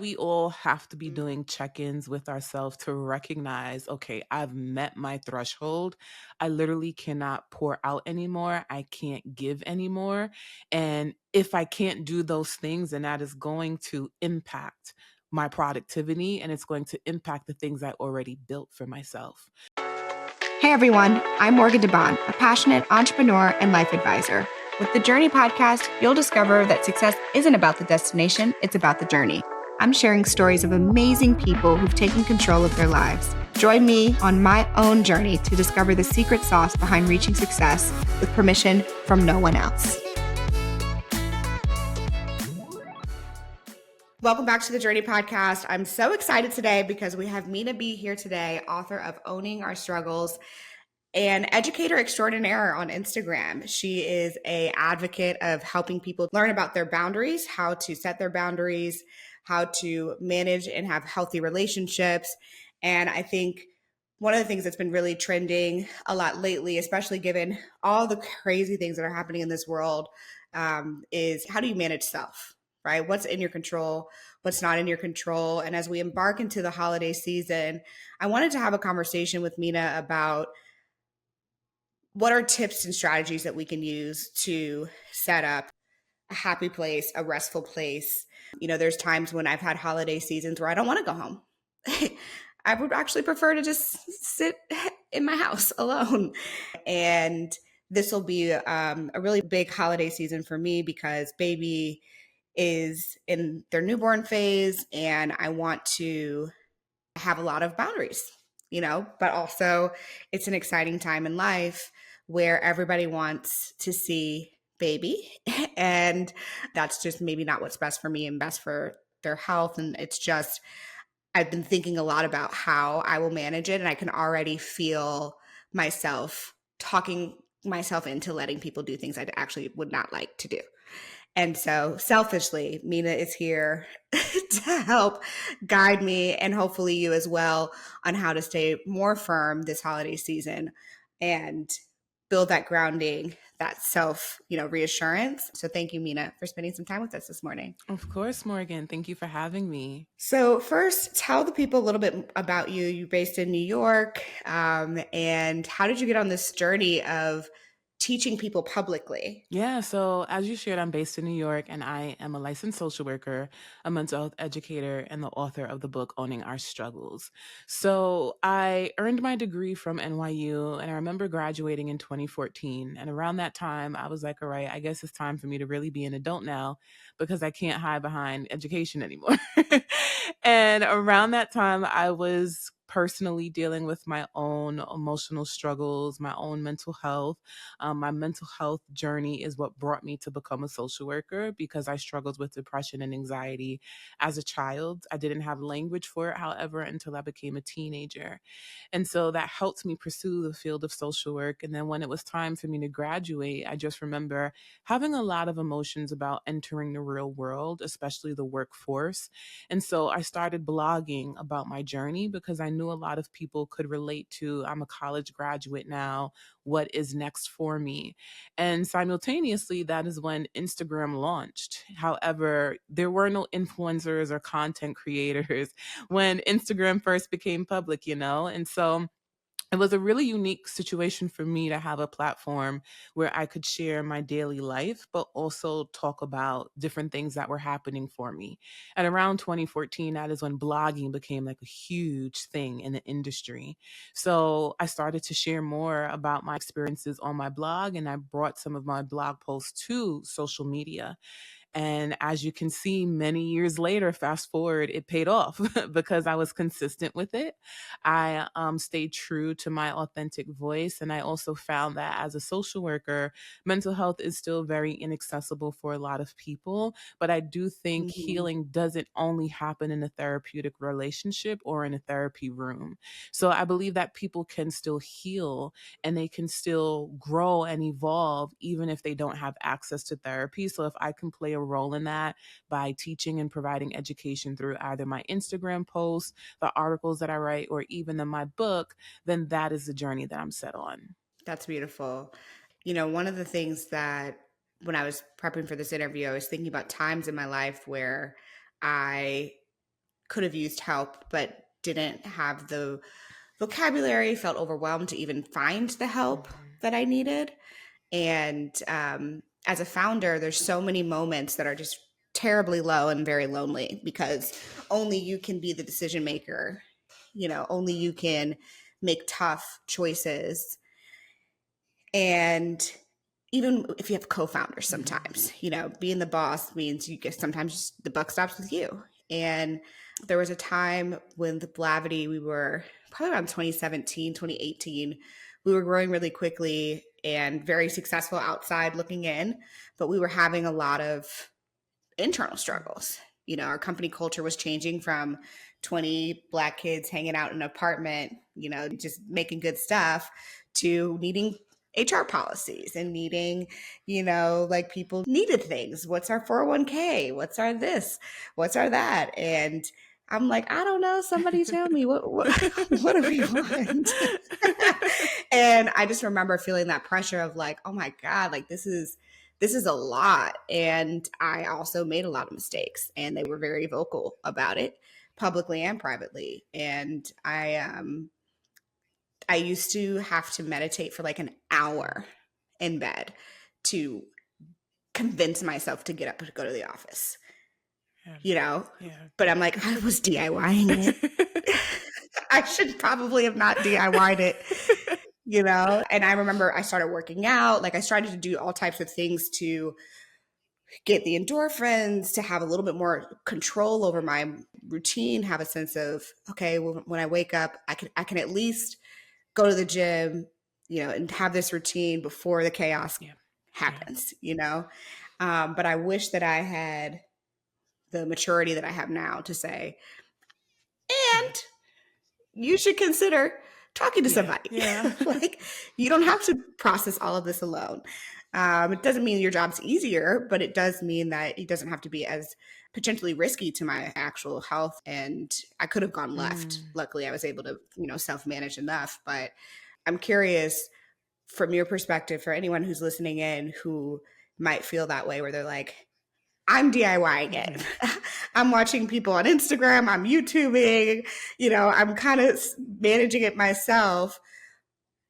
We all have to be doing check-ins with ourselves to recognize, okay, I've met my threshold. I literally cannot pour out anymore. I can't give anymore. And if I can't do those things, then that is going to impact my productivity and it's going to impact the things I already built for myself. Hey everyone, I'm Morgan Debaun, a passionate entrepreneur and life advisor. With the Journey podcast, you'll discover that success isn't about the destination, it's about the journey. I'm sharing stories of amazing people who've taken control of their lives. Join me on my own journey to discover the secret sauce behind reaching success with permission from no one else. Welcome back to the Journey podcast. I'm so excited today because we have Minaa B here today, author of Owning Our Struggles and educator extraordinaire on Instagram. She is an advocate of helping people learn about their boundaries, how to set their boundaries, how to manage and have healthy relationships. And I think one of the things that's been really trending a lot lately, especially given all the crazy things that are happening in this world, is how do you manage self, right? What's in your control, what's not in your control. And as we embark into the holiday season, I wanted to have a conversation with Minaa about what are tips and strategies that we can use to set up a happy place, a restful place. There's times when I've had holiday seasons where I don't want to go home. I would actually prefer to just sit in my house alone. And this will be a really big holiday season for me because baby is in their newborn phase and I want to have a lot of boundaries, but also it's an exciting time in life where everybody wants to see baby. And that's just maybe not what's best for me and best for their health. And it's just, I've been thinking a lot about how I will manage it. And I can already feel myself talking myself into letting people do things I actually would not like to do. And so selfishly, Minaa is here to help guide me and hopefully you as well on how to stay more firm this holiday season and build that grounding, that self, reassurance. So thank you, Minaa, for spending some time with us this morning. Of course, Morgan. Thank you for having me. So first, tell the people a little bit about you. You're based in New York. And how did you get on this journey of teaching people publicly? Yeah, so as you shared, I'm based in New York and I am a licensed social worker, a mental health educator, and the author of the book Owning Our Struggles. So I earned my degree from NYU and I remember graduating in 2014. And around that time, I was like, all right, I guess it's time for me to really be an adult now because I can't hide behind education anymore. And around that time, I was personally dealing with my own emotional struggles, my own mental health. My mental health journey is what brought me to become a social worker because I struggled with depression and anxiety as a child. I didn't have language for it, however, until I became a teenager. And so that helped me pursue the field of social work. And then when it was time for me to graduate, I just remember having a lot of emotions about entering the real world, especially the workforce. And so I started blogging about my journey because I knew a lot of people could relate to, I'm a college graduate now, what is next for me. And simultaneously, that is when Instagram launched. However, there were no influencers or content creators when Instagram first became public, And so it was a really unique situation for me to have a platform where I could share my daily life, but also talk about different things that were happening for me. And around 2014, that is when blogging became like a huge thing in the industry. So I started to share more about my experiences on my blog, and I brought some of my blog posts to social media. And as you can see, many years later, fast forward, it paid off because I was consistent with it. I stayed true to my authentic voice. And I also found that as a social worker, mental health is still very inaccessible for a lot of people. But I do think healing doesn't only happen in a therapeutic relationship or in a therapy room. So I believe that people can still heal and they can still grow and evolve even if they don't have access to therapy. So if I can play a role in that by teaching and providing education through either my Instagram posts, the articles that I write, or even in my book, then that is the journey that I'm set on. That's beautiful. One of the things that when I was prepping for this interview, I was thinking about times in my life where I could have used help, but didn't have the vocabulary, felt overwhelmed to even find the help Mhm. that I needed. And as a founder, there's so many moments that are just terribly low and very lonely because only you can be the decision maker. Only you can make tough choices. And even if you have co-founders Mhm. sometimes, being the boss means you get sometimes the buck stops with you. And there was a time when the Blavity, we were probably around 2017, 2018, we were growing really quickly and very successful outside looking in, but we were having a lot of internal struggles. Our company culture was changing from 20 Black kids hanging out in an apartment, just making good stuff, to needing HR policies and needing, like people needed things. What's our 401k? What's our this? What's our that? And I'm like, I don't know. Somebody tell me what do we want? And I just remember feeling that pressure of like, oh my God, like this is a lot. And I also made a lot of mistakes, and they were very vocal about it, publicly and privately. And I used to have to meditate for like an hour in bed to convince myself to get up and go to the office, Yeah. you know? Yeah. But I'm like, I was DIYing it. I should probably have not DIY'd it, And I remember I started working out. Like I started to do all types of things to get the endorphins, to have a little bit more control over my routine, have a sense of, okay, well, when I wake up, I can at least go to the gym, and have this routine before the chaos Yeah. Yeah. happens. But I wish that I had the maturity that I have now to say, Yeah. and you should consider talking to Yeah. somebody. Yeah. Like, you don't have to process all of this alone. It doesn't mean your job's easier, but it does mean that it doesn't have to be as potentially risky to my actual health. And I could have gone left. Mm. Luckily, I was able to, self manage enough. But I'm curious from your perspective, for anyone who's listening in who might feel that way, where they're like, I'm DIYing it. Mhm. I'm watching people on Instagram. I'm YouTubing. I'm kind of managing it myself.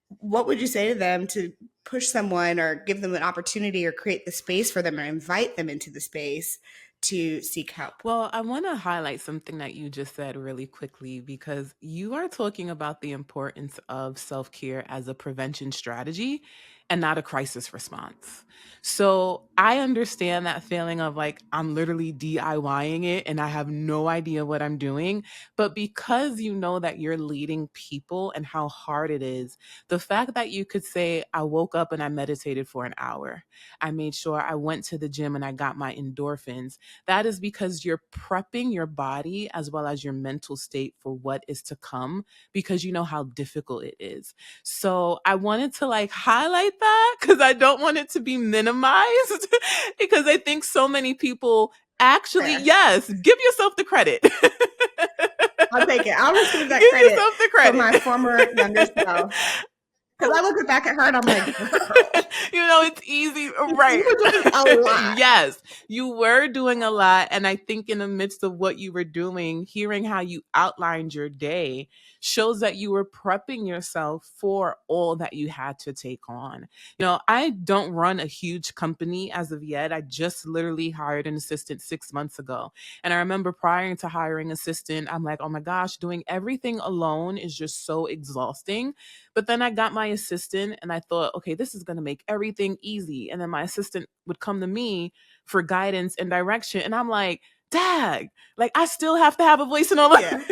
What would you say to them to push someone or give them an opportunity or create the space for them or invite them into the space to seek help? Well, I want to highlight something that you just said really quickly because you are talking about the importance of self care as a prevention strategy and not a crisis response. So I understand that feeling of like, I'm literally DIYing it and I have no idea what I'm doing. But because you know that you're leading people and how hard it is, the fact that you could say, I woke up and I meditated for an hour, I made sure I went to the gym and I got my endorphins, that is because you're prepping your body as well as your mental state for what is to come because you know how difficult it is. So I wanted to like highlight that because I don't want it to be minimized because I think so many people actually, Fair. yes, give yourself the credit. Give I'll take it. I'll receive that credit yourself the from credit. my former younger self. Because I look back at her and I'm like, girl, It's easy, you right? were doing a lot. Yes, you were doing a lot. And I think in the midst of what you were doing, hearing how you outlined your day shows that you were prepping yourself for all that you had to take on. I don't run a huge company as of yet. I just literally hired an assistant 6 months ago. And I remember prior to hiring assistant, I'm like, oh my gosh, doing everything alone is just so exhausting. But then I got my assistant and I thought, okay, this is going to make everything easy. And then my assistant would come to me for guidance and direction. And I'm like, dag, like I still have to have a voice in all of Yeah. this.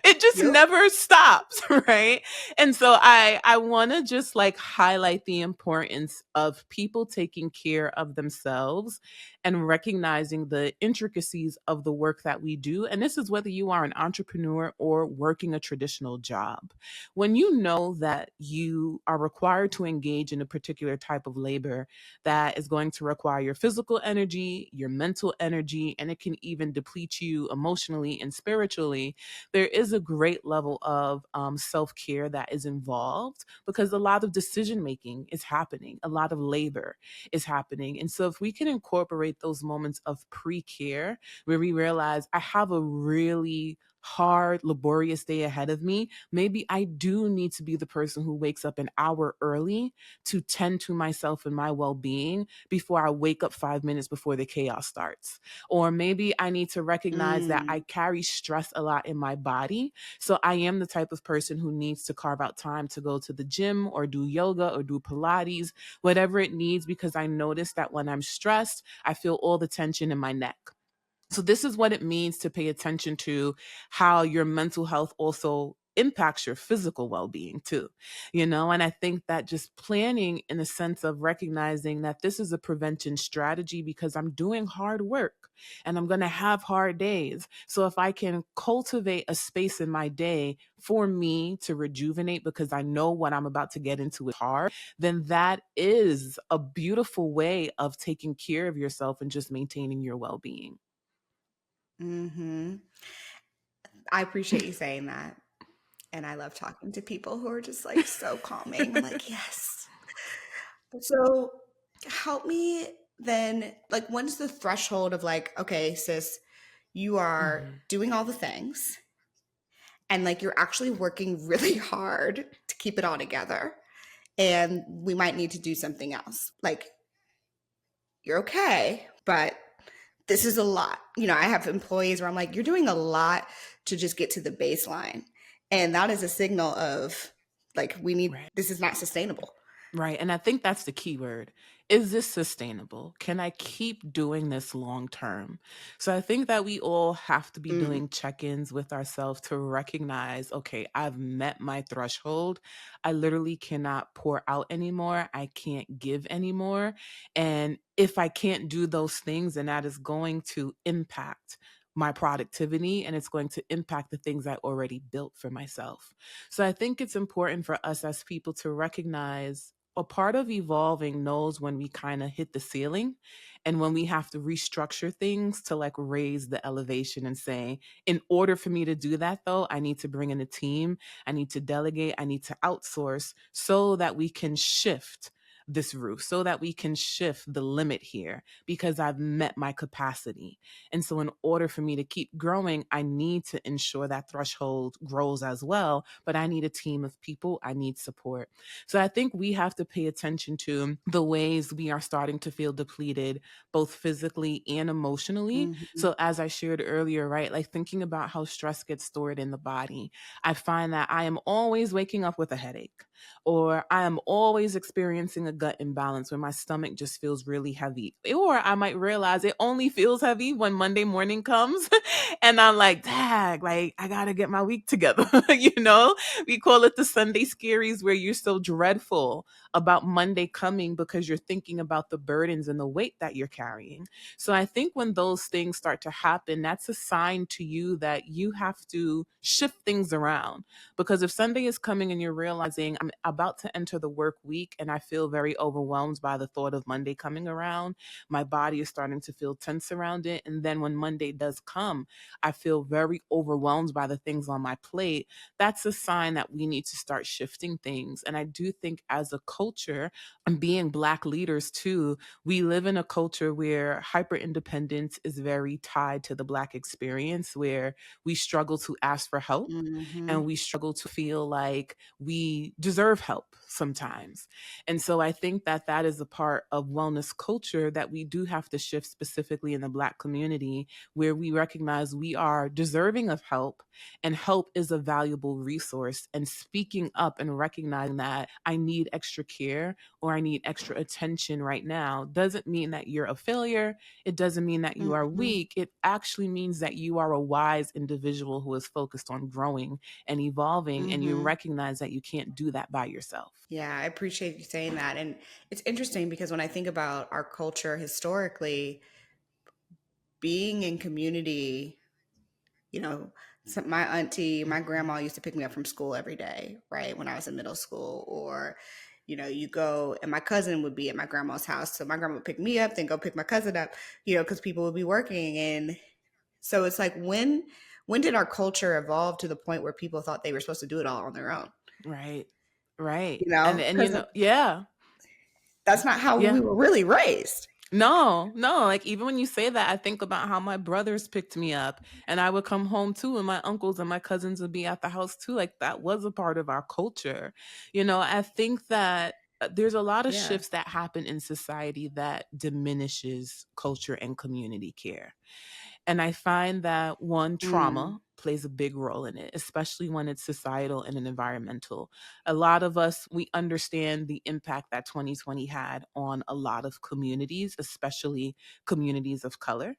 It just Yep. never stops, right? And so I want to just like highlight the importance of people taking care of themselves and recognizing the intricacies of the work that we do. And this is whether you are an entrepreneur or working a traditional job. When you know that you are required to engage in a particular type of labor that is going to require your physical energy, your mental energy, and it can even deplete you emotionally and spiritually, there is a great level of self care that is involved because a lot of decision making is happening, a lot of labor is happening. And so, if we can incorporate celebrate those moments of pre-care where we realize I have a really hard, laborious day ahead of me. Maybe I do need to be the person who wakes up an hour early to tend to myself and my well being before I wake up 5 minutes before the chaos starts. Or maybe I need to recognize that I Mm, carry stress a lot in my body. So I am the type of person who needs to carve out time to go to the gym or do yoga or do Pilates, whatever it needs, because I notice that when I'm stressed, I feel all the tension in my neck. So this is what it means to pay attention to how your mental health also impacts your physical well-being too. And I think that just planning in a sense of recognizing that this is a prevention strategy because I'm doing hard work and I'm going to have hard days. So if I can cultivate a space in my day for me to rejuvenate because I know what I'm about to get into is hard, then that is a beautiful way of taking care of yourself and just maintaining your well-being. hmm I appreciate you saying that. And I love talking to people who are just like so calming. I'm like, yes. So help me then, like, when's the threshold of like, okay, sis, you are Mhm. doing all the things and like you're actually working really hard to keep it all together. And we might need to do something else. Like, you're okay, but this is a lot. I have employees where I'm like, you're doing a lot to just get to the baseline. And that is a signal of like, Right. this is not sustainable. Right. And I think that's the key word. Is this sustainable? Can I keep doing this long term? So I think that we all have to be Mm, doing check ins with ourselves to recognize, okay, I've met my threshold. I literally cannot pour out anymore. I can't give anymore. And if I can't do those things, then that is going to impact my productivity and it's going to impact the things I already built for myself. So I think it's important for us as people to recognize a part of evolving knows when we kind of hit the ceiling and when we have to restructure things to like raise the elevation and say, in order for me to do that, though, I need to bring in a team, I need to delegate, I need to outsource so that we can shift this roof, so that we can shift the limit here because I've met my capacity. And so, in order for me to keep growing, I need to ensure that threshold grows as well. But I need a team of people, I need support. So I think we have to pay attention to the ways we are starting to feel depleted, both physically and emotionally. mhm, So, as I shared earlier, right, like thinking about how stress gets stored in the body, I find that I am always waking up with a headache, or I am always experiencing a gut imbalance where my stomach just feels really heavy. Or I might realize it only feels heavy when Monday morning comes and I'm like, dag, like I gotta get my week together. We call it the Sunday scaries where you're so dreadful about Monday coming because you're thinking about the burdens and the weight that you're carrying. So I think when those things start to happen, that's a sign to you that you have to shift things around. Because if Sunday is coming and you're realizing I'm about to enter the work week and I feel very overwhelmed by the thought of Monday coming around, my body is starting to feel tense around it. And then when Monday does come, I feel very overwhelmed by the things on my plate. That's a sign that we need to start shifting things. And I do think as a culture, and being Black leaders too, we live in a culture where hyper independence is very tied to the Black experience, where we struggle to ask for help mhm, and we struggle to feel like we deserve help sometimes. And so I think that that is a part of wellness culture that we do have to shift specifically in the Black community, where we recognize we are deserving of help and help is a valuable resource. And speaking up and recognizing that I need extra care or I need extra attention right now doesn't mean that you're a failure. It doesn't mean that you are mhm. weak. It actually means that you are a wise individual who is focused on growing and evolving, and you Mhm. recognize that you can't do that by yourself. Yeah, I appreciate you saying that. And it's interesting because when I think about our culture historically, being in community, you know, my auntie, my grandma used to pick me up from school every day, right? When I was in middle school, or, you go and my cousin would be at my grandma's house. So my grandma would pick me up, then go pick my cousin up, because people would be working. And so it's like, when did our culture evolve to the point where people thought they were supposed to do it all on their own? Right. Right. You And know, and because yeah. that's not how we Yeah. were really raised. No, no, like, even when you say that, I think about how my brothers picked me up, and I would come home too, and my uncles and my cousins would be at the house too, like, that was a part of our culture. I think that, there's a lot of Yeah. shifts that happen in society that diminishes culture and community care. And I find that one, Mm, trauma plays a big role in it, especially when it's societal and an environmental. A lot of us, we understand the impact that 2020 had on a lot of communities, especially communities of color.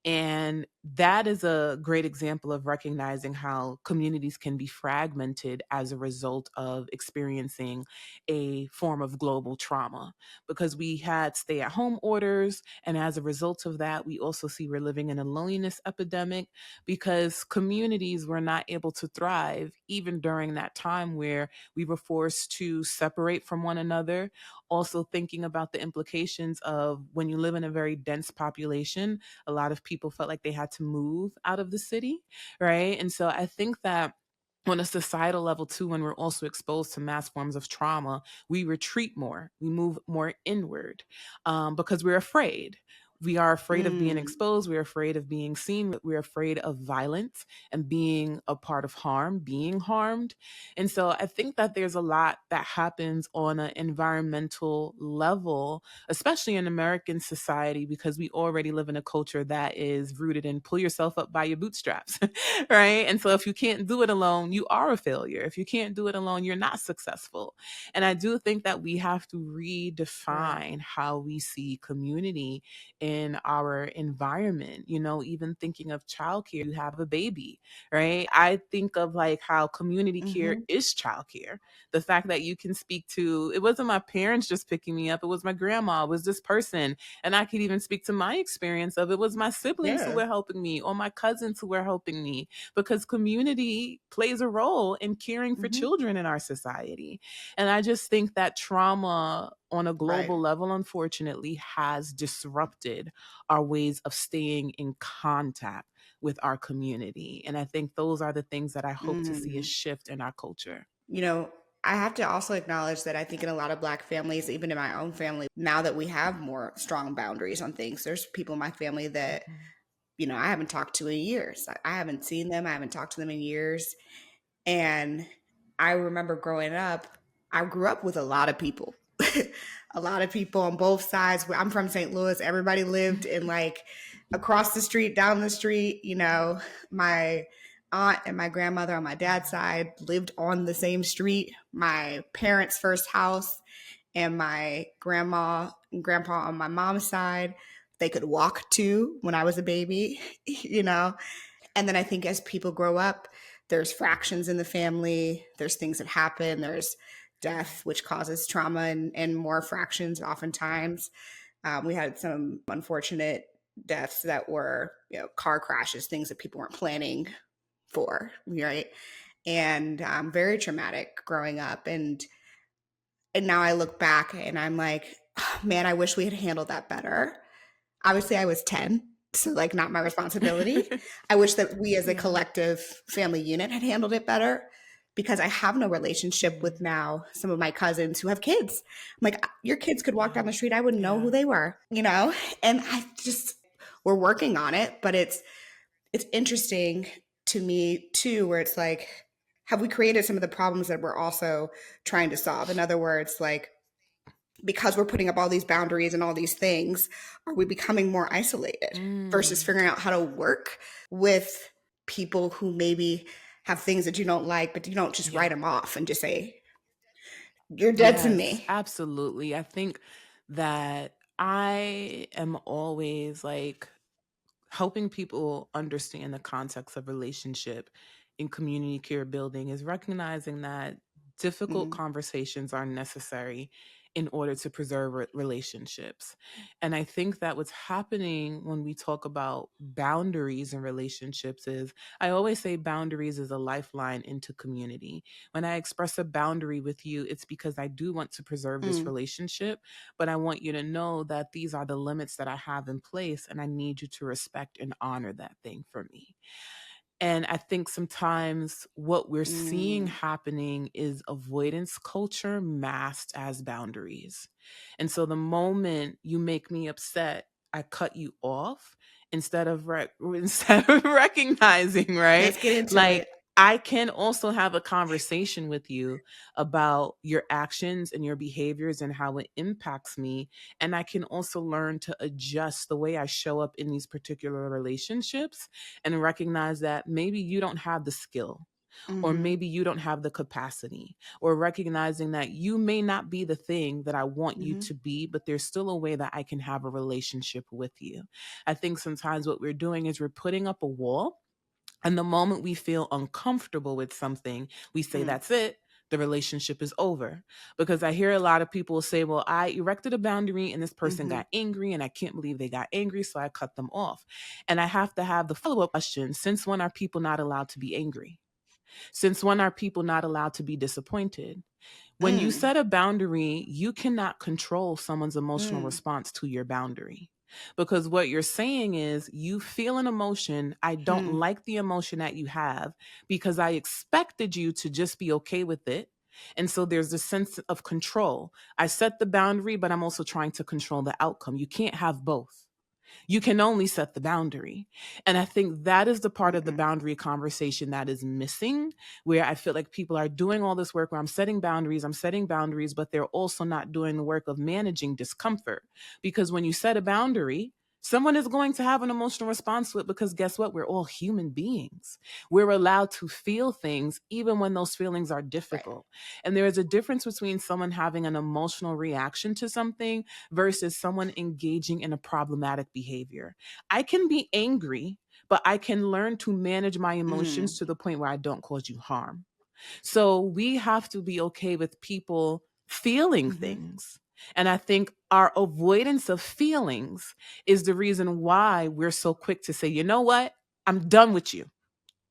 And that is a great example of recognizing how communities can be fragmented as a result of experiencing a form of global trauma. Because we had stay at home orders. And as a result of that, we also see we're living in a loneliness epidemic because communities were not able to thrive even during that time where we were forced to separate from one another. Also, thinking about the implications of when you live in a very dense population, a lot of people felt like they had to move out of the city, right? And so I think that on a societal level too, when we're also exposed to mass forms of trauma, we retreat more, we move more inward, because we're afraid. We are afraid of being mm, exposed. We're afraid of being seen. We're afraid of violence and being a part of harm, being harmed. And so I think that there's a lot that happens on an environmental level, especially in American society, because we already live in a culture that is rooted in pull yourself up by your bootstraps, right? And so if you can't do it alone, you are a failure. If you can't do it alone, you're not successful. And I do think that we have to right. redefine how we see community in our environment. Even thinking of childcare, you have a baby, right? I think of like how community care Hmm. is childcare. The fact that you can speak to, it wasn't my parents just picking me up, it was my grandma, it was this person. And I could even speak to my experience of it was my siblings who Yeah. were helping me or my cousins who were helping me, because community plays a role in caring for Hmm. children in our society. And I just think that trauma on a Right. global level, unfortunately, has disrupted our ways of staying in contact with our community. And I think those are the things that I hope to see a Mm. shift in our culture. You know, I have to also acknowledge that I think in a lot of Black families, even in my own family, now that we have more strong boundaries on things, there's people in my family that, Mhm. I haven't talked to in years. I haven't seen them, I haven't talked to them in years. And I remember growing up, I grew up with a lot of people, a lot of people on both sides. I'm from St. Louis. Everybody lived in like across the street, down the street. My aunt and my grandmother on my dad's side lived on the same street. My parents' first house and my grandma and grandpa on my mom's side, they could walk to when I was a baby, you know? And then I think as people grow up, there's fractions in the family, there's things that happen, there's death, which causes trauma and more fractions oftentimes. We had some unfortunate deaths that were, car crashes, things that people weren't planning for, right? And very traumatic growing up. And now I look back and I'm like, oh, man, I wish we had handled that better. Obviously, I was 10, so like not my responsibility. I wish that we as a Yeah. collective family unit had handled it better because I have no relationship with Mm. now some of my cousins who have kids. I'm like, your kids could walk Yeah. down the street, I wouldn't know who Yeah. they were. And I just, we're working on it, but it's interesting to me too, where it's like, have we created some of the problems that we're also trying to solve? In other words, like, because we're putting up all these boundaries and all these things, are we becoming more isolated versus Mm. figuring out how to work with people who maybe have things that you don't like, but you don't just write Yeah. them off and just say, you're dead to Yes, me. absolutely. I think that I am always like helping people understand the context of relationship in community care building is recognizing that difficult Mm, conversations are necessary in order to preserve relationships. And I think that what's happening when we talk about boundaries in relationships is, I always say boundaries is a lifeline into community. When I express a boundary with you, it's because I do want to preserve this mm, relationship, but I want you to know that these are the limits that I have in place, and I need you to respect and honor that thing for me. And I think sometimes what we're seeing Mm. happening is avoidance culture masked as boundaries. And so the moment you make me upset, I cut you off instead of recognizing, right? Let's get into it. Like I can also have a conversation with you about your actions and your behaviors and how it impacts me. And I can also learn to adjust the way I show up in these particular relationships and recognize that maybe you don't have the skill or Mm-hmm. maybe you don't have the capacity, or recognizing that you may not be the thing that I want you Mm-hmm. to be, but there's still a way that I can have a relationship with you. I think sometimes what we're doing is we're putting up a wall, and the moment we feel uncomfortable with something, we say, Mm-hmm. that's it. The relationship is over. Because I hear a lot of people say, well, I erected a boundary and this person Mm-hmm. got angry and I can't believe they got angry. So I cut them off. And I have to have the follow up question, since when are people not allowed to be angry? Since when are people not allowed to be disappointed? When you Mm. set a boundary, you cannot control someone's emotional Mm. response to your boundary. Because what you're saying is, you feel an emotion. I don't Hmm. like the emotion that you have because I expected you to just be okay with it. And so there's this sense of control. I set the boundary, but I'm also trying to control the outcome. You can't have both. You can only set the boundary. And I think that is the part of the Mm-mm. boundary conversation that is missing, where I feel like people are doing all this work where I'm setting boundaries, but they're also not doing the work of managing discomfort. Because when you set a boundary, someone is going to have an emotional response to it, because guess what? We're all human beings. We're allowed to feel things even when those feelings are Right. difficult. And there is a difference between someone having an emotional reaction to something versus someone engaging in a problematic behavior. I can be angry, but I can learn to manage my Mm. emotions to the point where I don't cause you harm. So we have to be okay with people feeling Mm-hmm. things. And I think our avoidance of feelings is the reason why we're so quick to say, you know what? I'm done with you.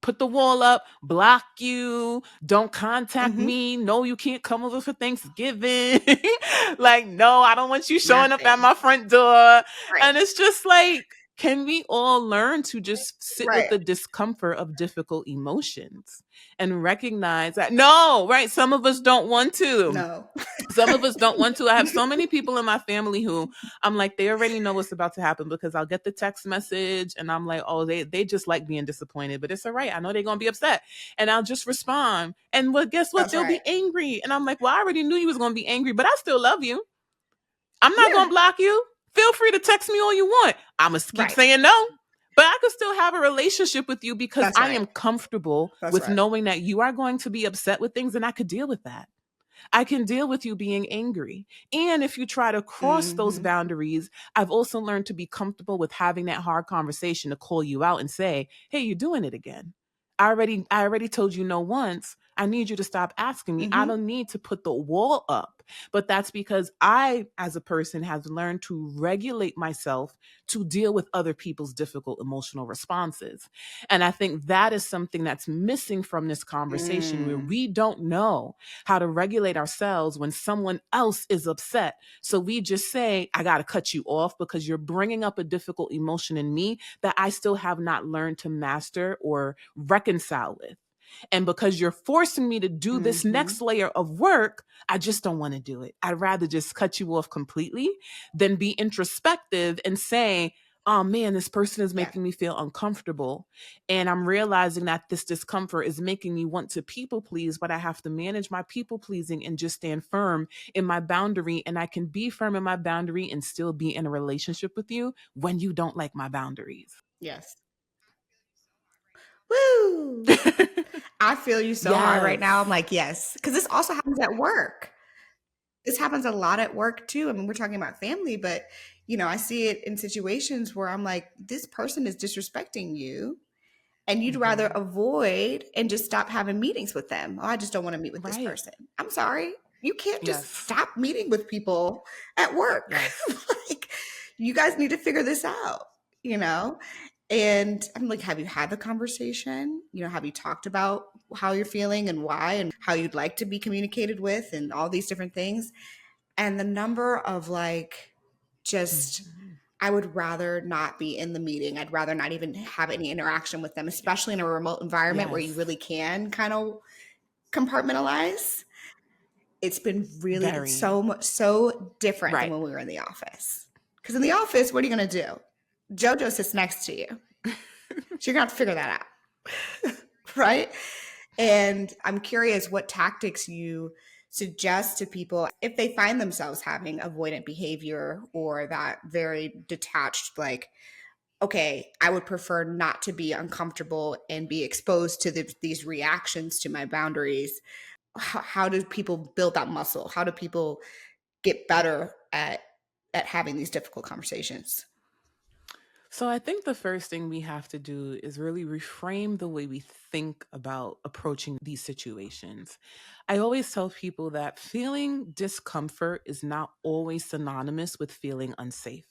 Put the wall up, block you, don't contact Mm-hmm. me. No, you can't come over for Thanksgiving. Like, no, I don't want you showing up at Nothing. my front door. Right. And it's just like, can we all learn to just sit with Right. the discomfort of difficult emotions and recognize that? No, right? Some of us don't want to. No. Some of us don't want to. I have so many people in my family who I'm like, they already know what's about to happen, because I'll get the text message and I'm like, oh, they just like being disappointed, but it's all right. I know they're gonna be upset. And I'll just respond. And well, guess what? That's They'll right. be angry. And I'm like, well, I already knew you was gonna be angry, but I still love you. I'm not Yeah. gonna block you. Feel free to text me all you want. I'm gonna keep Right. saying no. But I could still have a relationship with you because That's I right. am comfortable That's with right. knowing that you are going to be upset with things and I could deal with that. I can deal with you being angry. And if you try to cross those Mm-hmm. boundaries, I've also learned to be comfortable with having that hard conversation to call you out and say, hey, you're doing it again. I already told you no once. I need you to stop asking me. I Mm-hmm. don't need to put the wall up. But that's because I, as a person, have learned to regulate myself to deal with other people's difficult emotional responses. And I think that is something that's missing from this conversation, where Mm. we don't know how to regulate ourselves when someone else is upset. So we just say, I got to cut you off because you're bringing up a difficult emotion in me that I still have not learned to master or reconcile with. And because you're forcing me to do this Mm-hmm. next layer of work, I just don't want to do it. I'd rather just cut you off completely than be introspective and say, oh man, this person is Yeah. making me feel uncomfortable. And I'm realizing that this discomfort is making me want to people please, but I have to manage my people pleasing and just stand firm in my boundary. And I can be firm in my boundary and still be in a relationship with you when you don't like my boundaries. Yes. Woo! I feel you so hard right now. I'm Yes. like, yes. Because this also happens at work. This happens a lot at work too. I mean, we're talking about family, but I see it in situations where I'm like, this person is disrespecting you and you'd rather Hmm. avoid and just stop having meetings with them. Oh, I just don't want to meet with this Right. person. I'm sorry. You can't just Yes. stop meeting with people at work. Yes. Like, you guys need to figure this out, you know? And I'm like, have you had the conversation? Have you talked about how you're feeling and why and how you'd like to be communicated with and all these different things? And the number of like just Mhm. I would rather not be in the meeting. I'd rather not even have any interaction with them, especially in a remote environment where you Yes, really can kind of compartmentalize. It's very. so much so different than Right. when we were in the office. Because in the office, what are you going to do? JoJo sits next to you. So you're going to have to figure that out. Right? And I'm curious what tactics you suggest to people if they find themselves having avoidant behavior or that very detached, like, okay, I would prefer not to be uncomfortable and be exposed to these reactions to my boundaries. How do people build that muscle? How do people get better at having these difficult conversations? So I think the first thing we have to do is really reframe the way we think about approaching these situations. I always tell people that feeling discomfort is not always synonymous with feeling unsafe.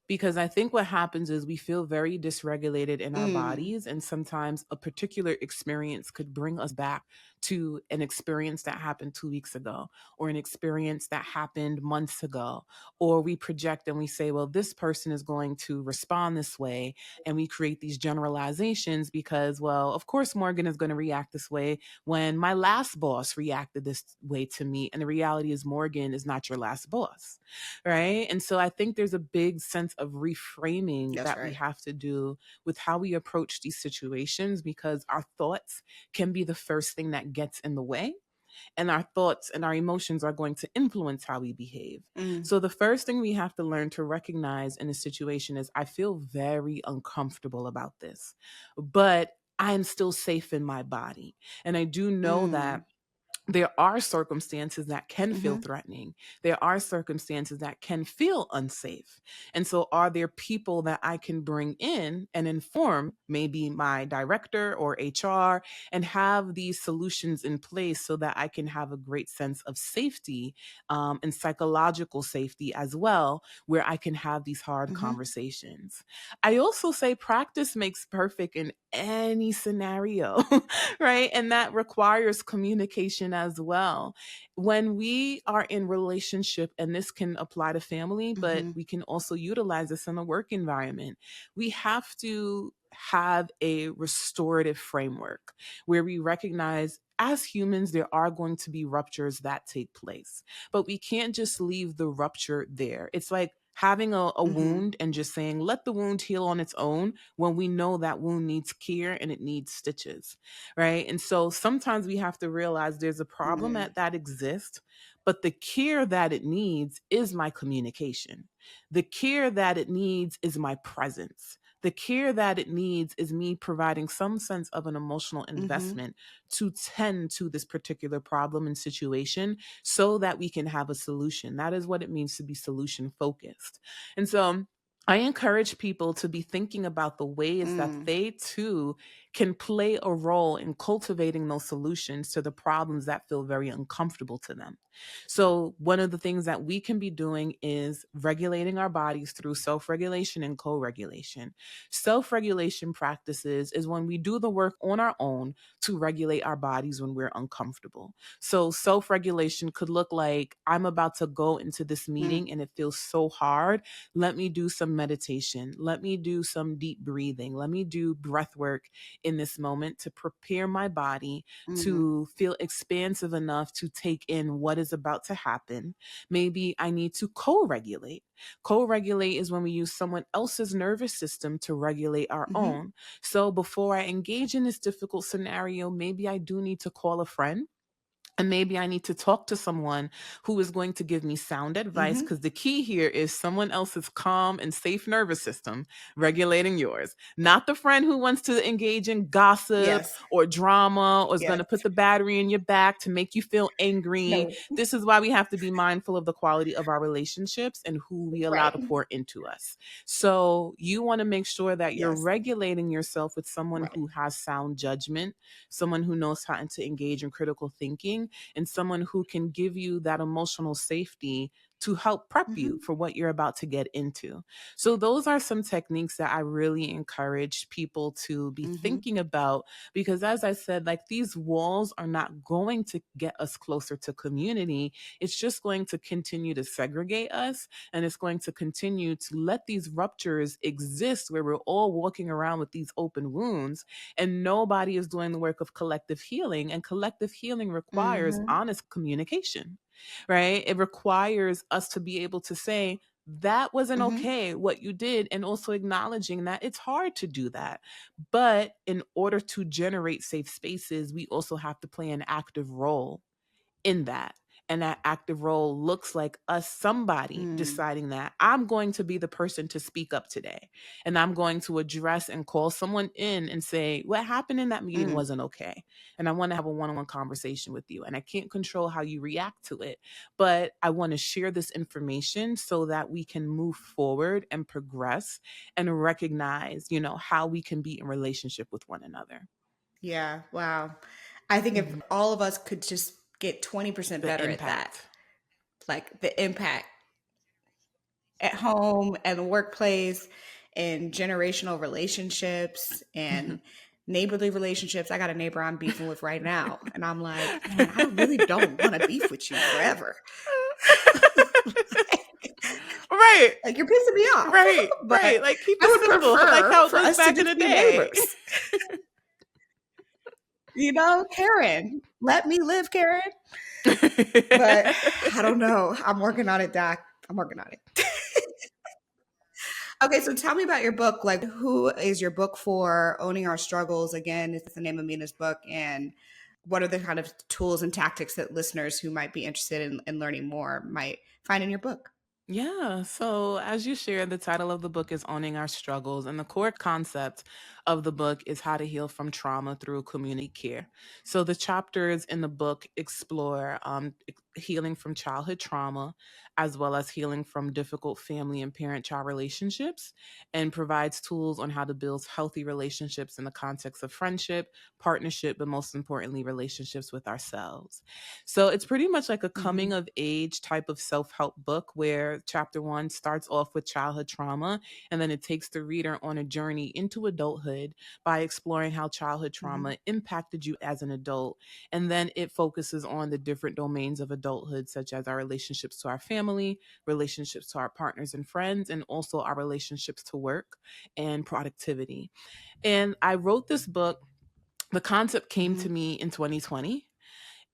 Because I think what happens is we feel very dysregulated in our Mm, bodies, and sometimes a particular experience could bring us back to an experience that happened 2 weeks ago, or an experience that happened months ago. Or we project and we say, well, this person is going to respond this way. And we create these generalizations because, well, of course, Morgan is going to react this way when my last boss reacted this way to me. And the reality is, Morgan is not your last boss, right? And so I think there's a big sense of reframing that's that we right. have to do with how we approach these situations, because our thoughts can be the first thing that gets in the way, and our thoughts and our emotions are going to influence how we behave. Mm, So the first thing we have to learn to recognize in a situation is, I feel very uncomfortable about this, but I'm still safe in my body. And I do know that mm, there are circumstances that can feel hmm threatening. There are circumstances that can feel unsafe. And so, are there people that I can bring in and inform, maybe my director or HR, and have these solutions in place so that I can have a great sense of safety, and psychological safety as well, where I can have these hard hmm conversations? I also say practice makes perfect in any scenario, right? And that requires communication as well. When we are in relationship, and this can apply to family, but hmm we can also utilize this in a work environment, we have to have a restorative framework where we recognize, as humans, there are going to be ruptures that take place, but we can't just leave the rupture there. It's like having a hmm wound and just saying, let the wound heal on its own, when we know that wound needs care and it needs stitches, right? And so sometimes we have to realize there's a problem mm, that exists, but the care that it needs is my communication. The care that it needs is my presence. The care that it needs is me providing some sense of an emotional hmm investment to tend to this particular problem and situation so that we can have a solution. That is what it means to be solution focused. And so I encourage people to be thinking about the ways that mm, they too can play a role in cultivating those solutions to the problems that feel very uncomfortable to them. So, one of the things that we can be doing is regulating our bodies through self regulation and co regulation. Self regulation practices is when we do the work on our own to regulate our bodies when we're uncomfortable. So, self regulation could look like, I'm about to go into this mm, meeting and it feels so hard. Let me do some meditation. Let me do some deep breathing. Let me do breath work in this moment to prepare my body mm, to feel expansive enough to take in what is about to happen. Maybe I need to co regulate. Co regulate is when we use someone else's nervous system to regulate our hmm own. So before I engage in this difficult scenario, maybe I do need to call a friend, and maybe I need to talk to someone who is going to give me sound advice, hmm because the key here is someone else's calm and safe nervous system regulating yours, not the friend who wants to engage in gossip Yes. or drama or is going Yes. to put the battery in your back to make you feel angry. No. This is why we have to be mindful of the quality of our relationships and who we allow Right. to pour into us. So you want to make sure that you're Yes. regulating yourself with someone Right. who has sound judgment, someone who knows how to engage in critical thinking, and someone who can give you that emotional safety to help prep you Mhm. for what you're about to get into. So, those are some techniques that I really encourage people to be Mhm. thinking about because, as I said, like these walls are not going to get us closer to community. It's just going to continue to segregate us and it's going to continue to let these ruptures exist where we're all walking around with these open wounds and nobody is doing the work of collective healing. And collective healing requires Mhm. honest communication, right? It requires us to be able to say, that wasn't Mhm. okay what you did, and also acknowledging that it's hard to do that. But in order to generate safe spaces, we also have to play an active role in that. And that active role looks like us, somebody Mm. deciding that I'm going to be the person to speak up today. And I'm going to address and call someone in and say, what happened in that meeting Mm. wasn't okay. And I want to have a one on one conversation with you. And I can't control how you react to it, but I want to share this information so that we can move forward and progress and recognize, how we can be in relationship with one another. Yeah, wow. I think if Mhm. all of us could just get 20% The better at that, impact. like the impact at home and the workplace and generational relationships and neighborly relationships. I got a neighbor I'm beefing with right now, and I'm like, man, I really don't want to beef with you forever. Right. Like you're pissing me off, Right. but Right. Like keep I it would simple, like prefer how it for was us to back in the just be day. neighbors. You know, Karen, let me live, Karen. But I don't know. I'm working on it, Doc. I'm working on it. Okay, so tell me about your book. Like, who is your book for? Owning Our Struggles, again, is the name of Mina's book. And what are the kind of tools and tactics that listeners who might be interested in learning more might find in your book? Yeah. So, as you shared, the title of the book is Owning Our Struggles. And the core concept of the book is how to heal from trauma through community care. So, the chapters in the book explore healing from childhood trauma, as well as healing from difficult family and parent child relationships, and provides tools on how to build healthy relationships in the context of friendship, partnership, but most importantly, relationships with ourselves. So it's pretty much like a coming Hmm. of age type of self help book where chapter one starts off with childhood trauma and then it takes the reader on a journey into adulthood by exploring how childhood Hmm. trauma impacted you as an adult. And then it focuses on the different domains of adulthood, such as our relationships to our family, relationships to our partners and friends, and also our relationships to work and productivity. And I wrote this book. The concept came Hmm. to me in 2020,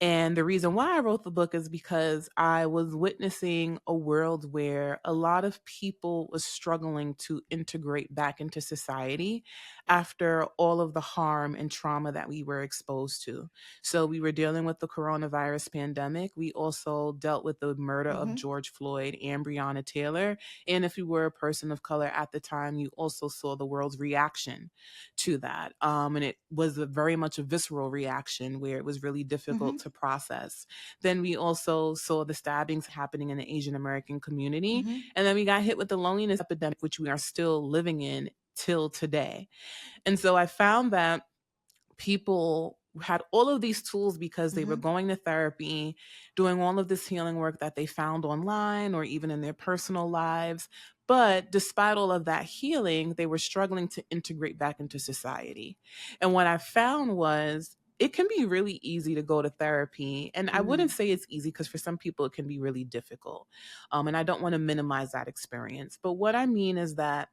and the reason why I wrote the book is because I was witnessing a world where a lot of people was struggling to integrate back into society after all of the harm and trauma that we were exposed to. So we were dealing with the coronavirus pandemic. We also dealt with the murder of Hmm. George Floyd and Breonna Taylor. And if you were a person of color at the time, you also saw the world's reaction to that. And it was very much a visceral reaction where it was really difficult to Hmm. process. Then we also saw the stabbings happening in the Asian American community. Hmm. And then we got hit with the loneliness epidemic, which we are still living in till today. And so I found that people had all of these tools because they were Hmm. going to therapy, doing all of this healing work that they found online or even in their personal lives. But despite all of that healing, they were struggling to integrate back into society. And what I found was it can be really easy to go to therapy. And I wouldn't Hmm. say it's easy because for some people it can be really difficult. And I don't want to minimize that experience. But what I mean is that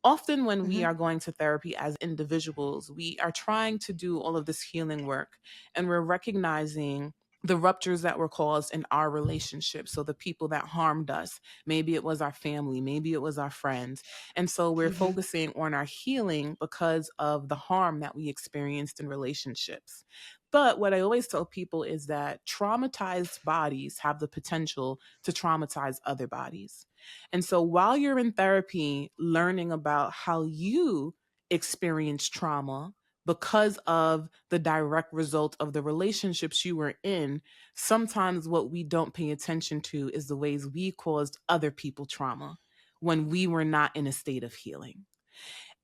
often when we Hmm. are going to therapy as individuals, we are trying to do all of this healing work and we're recognizing the ruptures that were caused in our relationship. So the people that harmed us, maybe it was our family, maybe it was our friends. And so we're Hmm. focusing on our healing because of the harm that we experienced in relationships. But what I always tell people is that traumatized bodies have the potential to traumatize other bodies. And so while you're in therapy, learning about how you experience trauma because of the direct result of the relationships you were in, sometimes what we don't pay attention to is the ways we caused other people trauma when we were not in a state of healing.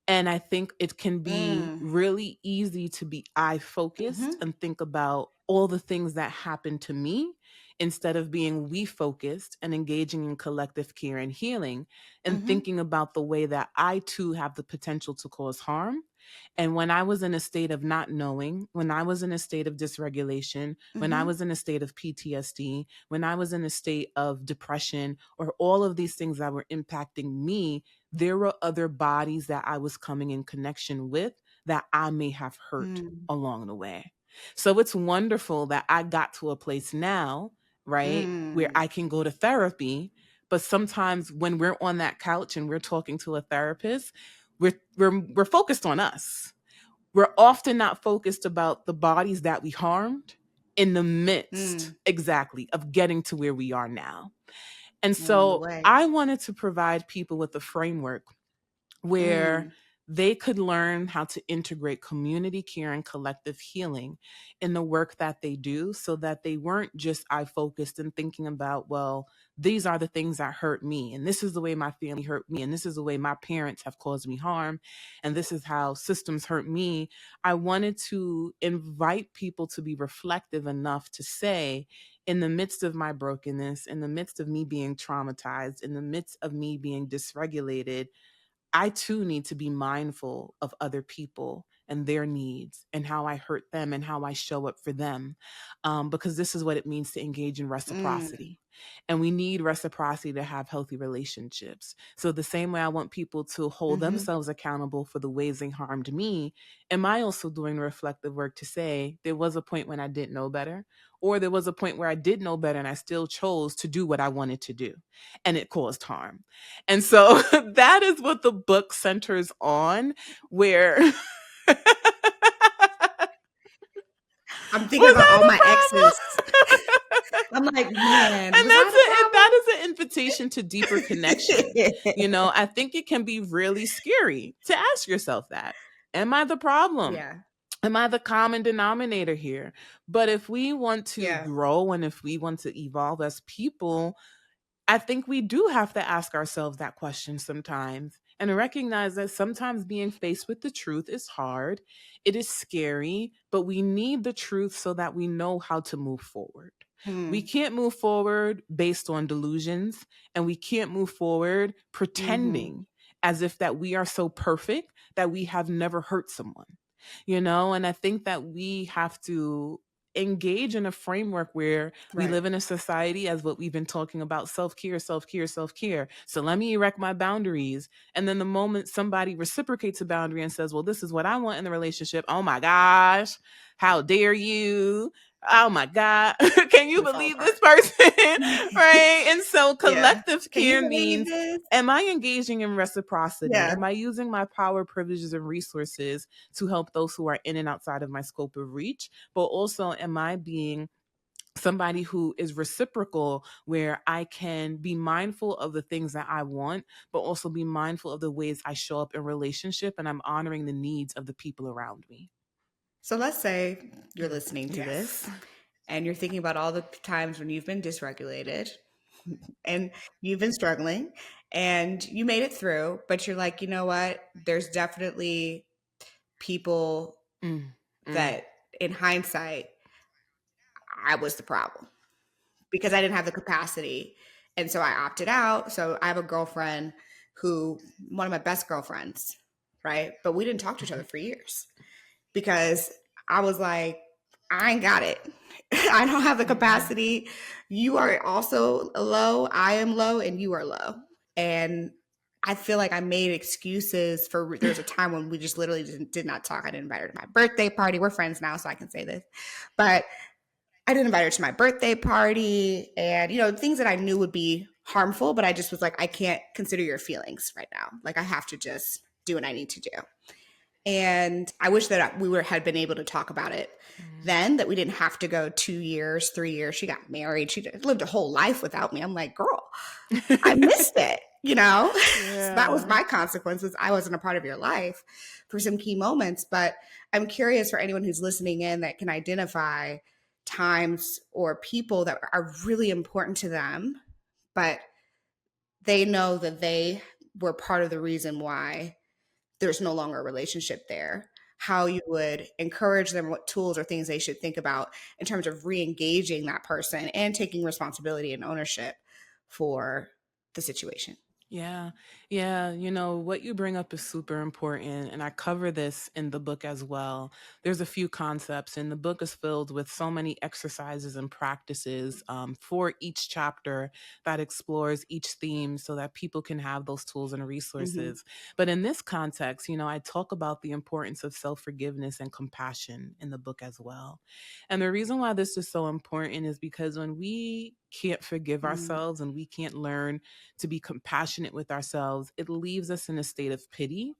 And I think it can be Mm. really easy to be I Hmm. focused and think about all the things that happened to me instead of being we focused and engaging in collective care and healing and Mm-hmm. thinking about the way that I too have the potential to cause harm. And when I was in a state of not knowing, when I was in a state of dysregulation, when I Mm-hmm. was in a state of PTSD, when I was in a state of depression, or all of these things that were impacting me, there were other bodies that I was coming in connection with that I may have hurt Mm. along the way. So it's wonderful that I got to a place now, right, where Mm. I can go to therapy. But sometimes when we're on that couch and we're talking to a therapist, we're focused on us. We're often not focused about the bodies that we harmed in the midst Mm. exactly of getting to where we are now. And Along the so way. I wanted to provide people with a framework where Mm. they could learn how to integrate community care and collective healing in the work that they do, so that they weren't just eye focused and thinking about, well, these are the things that hurt me, and this is the way my family hurt me, and this is the way my parents have caused me harm, and this is how systems hurt me. I wanted to invite people to be reflective enough to say, in the midst of my brokenness, in the midst of me being traumatized, in the midst of me being dysregulated, I too need to be mindful of other people and their needs and how I hurt them and how I show up for them. Because this is what it means to engage in Mm. reciprocity. And we need reciprocity to have healthy relationships. So, the same way I want people to hold Mm-hmm. themselves accountable for the ways they harmed me, am I also doing the reflective work to say, there was a point when I didn't know better, or there was a point where I did know better and I still chose to do what I wanted to do, and it caused harm. And so that is what the book centers on, where was I'm thinking about that all the my exes. problem? I'm like, man, And was I that is an invitation to deeper connection. the You problem? know, I think it can be really scary to ask yourself that. Am I the problem? Yeah. Am I the common denominator here? But if we want to Yeah. grow and if we want to evolve as people, I think we do have to ask ourselves that question sometimes and recognize that sometimes being faced with the truth is hard. It is scary, but we need the truth so that we know how to move forward. We Mm. can't move forward based on delusions, and we can't move forward Mm-hmm. pretending as if that we are so perfect that we have never hurt someone. And I think that we have to engage in a framework where we Right. live in a society, as what we've been talking about, self-care, self-care, self-care. So let me erect my boundaries. And then the moment somebody reciprocates a boundary and says, well, this is what I want in the relationship, oh my gosh, how dare you? Oh my God, can you We fall believe apart. this person? Right? And so Yeah. collective Can you care believe means, this? am I engaging in reciprocity? Yeah. Am I using my power, privileges, and resources to help those who are in and outside of my scope of reach? But also, am I being somebody who is reciprocal, where I can be mindful of the things that I want, but also be mindful of the ways I show up in relationship, and I'm honoring the needs of the people around me? So let's say you're listening to Yes. this and you're thinking about all the times when you've been dysregulated and you've been struggling and you made it through, but you're like, you know what? There's definitely people Mm, mm, that in hindsight, I was the problem because I didn't have the capacity. And so I opted out. So I have a girlfriend who, one of my best girlfriends, right? But we didn't talk to each other mhm, for years because I was like, I ain't got it. I don't have the mhm, capacity. You are also low. I am low and you are low. And I feel like I made excuses for, there was a time when we just literally did not talk. I didn't invite her to my birthday party. We're friends now, so I can say this. But I didn't invite her to my birthday party and, things that I knew would be harmful, but I just was like, I can't consider your feelings right now. Like, I have to just do what I need to do. And I wish that had been able to talk about it mm. then, that we didn't have to go 2 years, 3 years. She got married. She lived a whole life without me. I'm like, girl, I missed it. So that was Yeah. my consequences. I wasn't a part of your life for some key moments. But I'm curious for anyone who's listening in that can identify times or people that are really important to them, but they know that they were part of the reason why there's no longer a relationship there. how you would encourage them, what tools or things they should think about in terms of re-engaging that person and taking responsibility and ownership for the situation. Yeah. Yeah. What you bring up is super important. And I cover this in the book as well. There's a few concepts, and the book is filled with so many exercises and practices for each chapter that explores each theme so that people can have those tools and Hmm. resources. But in this context, I talk about the importance of self forgiveness and compassion in the book as well. And the reason why this is so important is because when we can't forgive Hmm. ourselves and we can't learn to be compassionate with ourselves, it leaves us in a state of pity,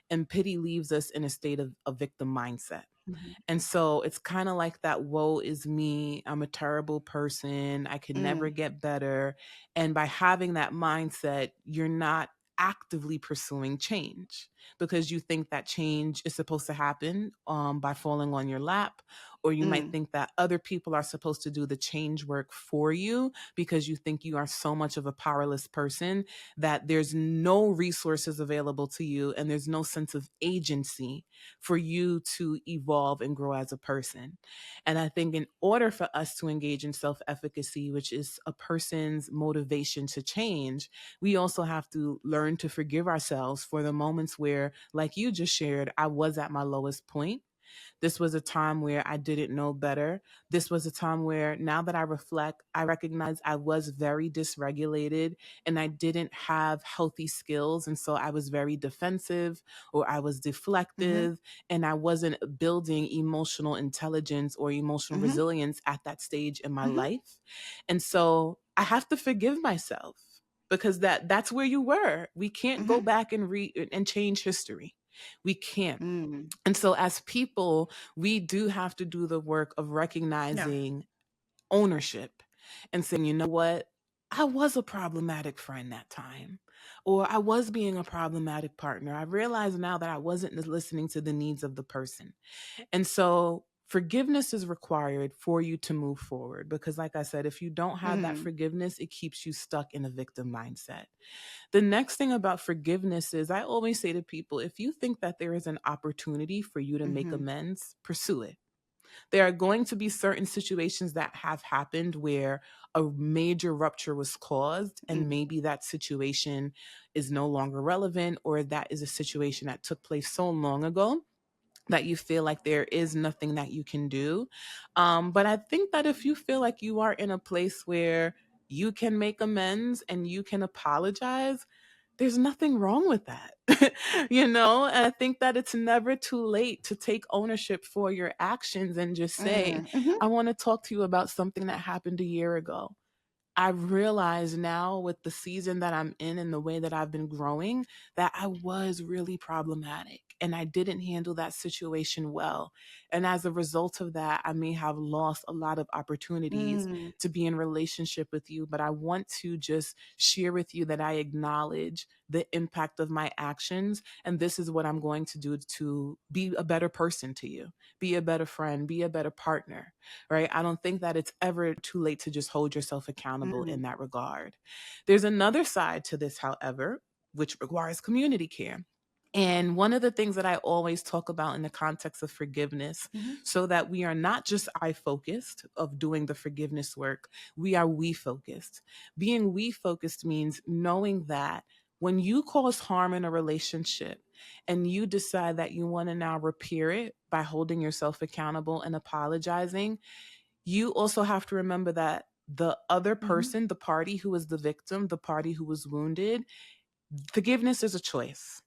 and pity leaves us in a state of a victim mindset. Hmm. And so it's kind of like that woe is me. I'm a terrible person. I could never Mm. get better. And by having that mindset, you're not actively pursuing change because you think that change is supposed to happen by falling on your lap, or you might Mm. think that other people are supposed to do the change work for you because you think you are so much of a powerless person that there's no resources available to you and there's no sense of agency for you to evolve and grow as a person. And I think in order for us to engage in self efficacy, which is a person's motivation to change, we also have to learn to forgive ourselves for the moments where, like you just shared, I was at my lowest point. This was a time where I didn't know better. This was a time where, now that I reflect, I recognize I was very dysregulated and I didn't have healthy skills. And so I was very defensive, or I was Hmm. deflective, and I wasn't building emotional intelligence or emotional Hmm. resilience at that stage in my Hmm. life. And so I have to forgive myself because that's where you were. We can't go Hmm. back and change history. We can't. Mm. And so, as people, we do have to do the work of Yeah. recognizing ownership and saying, you know what? I was a problematic friend that time, or I was being a problematic partner. I realize now that I wasn't listening to the needs of the person. And so, forgiveness is required for you to move forward because, like I said, if you don't have that Mm. forgiveness, it keeps you stuck in a victim mindset. The next thing about forgiveness is, I always say to people, if you think that there is an opportunity for you to make Hmm. amends, pursue it. There are going to be certain situations that have happened where a major rupture was caused, and Mm. maybe that situation is no longer relevant, or that is a situation that took place so long ago that you feel like there is nothing that you can do. But I think that if you feel like you are in a place where you can make amends and you can apologize, there's nothing wrong with that. And I think that it's never too late to take ownership for your actions and just say, Mm. Hmm. I want to talk to you about something that happened a year ago. I realize now, with the season that I'm in and the way that I've been growing, that I was really problematic and I didn't handle that situation well. And as a result of that, I may have lost a lot of opportunities Mm. to be in relationship with you. But I want to just share with you that I acknowledge the impact of my actions. And this is what I'm going to do to be a better person to you, be a better friend, be a better partner, right? I don't think that it's ever too late to just hold yourself accountable in Mm. that regard. There's another side to this, however, which requires community care. And one of the things that I always talk about in the context of forgiveness, Hmm. so that we are not just I focused of doing the forgiveness work, we are we focused. Being we focused means knowing that when you cause harm in a relationship and you decide that you want to now repair it by holding yourself accountable and apologizing, you also have to remember that the other Hmm. person, the party who was the victim, the party who was wounded, forgiveness is a choice.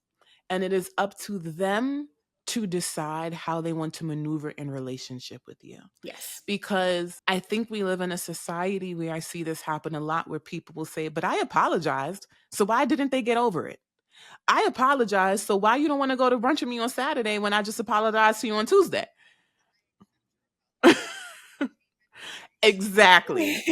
And it is up to them to decide how they want to maneuver in relationship with you. Yes. Because I think we live in a society where I see this happen a lot, where people will say, but I apologized. So why didn't they get over it? I apologized. So why you don't want to go to brunch with me on Saturday when I just apologized to you on Tuesday? Exactly.